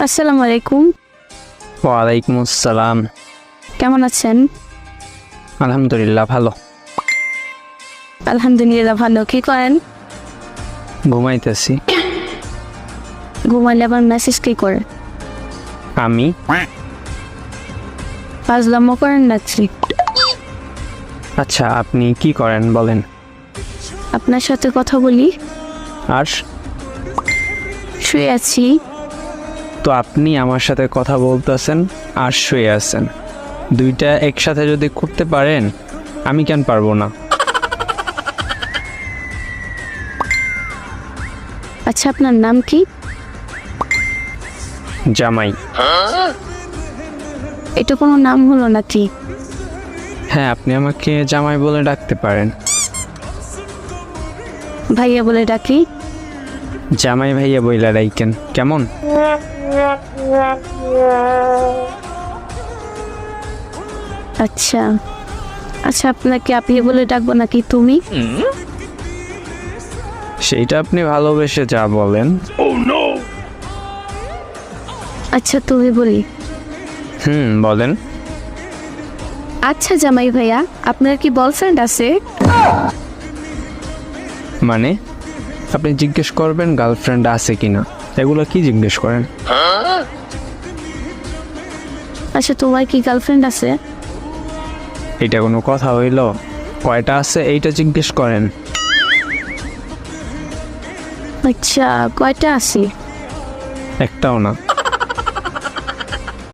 আসসালামু আলাইকুম। ওয়ালাইকুম আসসালাম। কেমন আছেন? আলহামদুলিল্লাহ ভালো। আলহামদুলিল্লাহ ভালো। কি করেন? ঘুমাইতেছি। ঘুমাইলে আবার মেসেজ কি করে? আমি ফাজলামো করেন নাকি? আচ্ছা, আপনি কি করেন বলেন? আপনার সাথে কথা বলি। আর শুয়ে আছি। তো আপনি আমার সাথে কথা বলতেছেন আর শুয়ে আছেন, দুইটা একসাথে যদি করতে পারেন আমি কেন পারবো না? আচ্ছা, আপনার নাম কি? জামাই। এটা কোনো নাম হলো নাকি? হ্যাঁ, আপনি আমাকে জামাই বলে ডাকতে পারেন। ভাইয়া বলে ডাকি? জামাই ভাইয়া বইলা ডাইকেন কেমন? আচ্ছা আচ্ছা, আপনাকে আপনি বলে ডাকবো নাকি তুমি? সেইটা আপনি ভালোবেসে যা বলেন। আচ্ছা, তুমি বলি। বলেন। আচ্ছা জামাই ভাইয়া, আপনার কি বয়ফ্রেন্ড আছে? মানে আপনি জিজ্ঞেস করবেন গার্লফ্রেন্ড আছে কিনা, এগুলো কি জিজ্ঞেস করেন? আচ্ছা, তোমার কি গার্লফ্রেন্ড আছে? এটা কোনো কথা হইল? কয়টা আছে এইটা জিজ্ঞেস করেন। আচ্ছা, কয়টা আছে? একটাও না।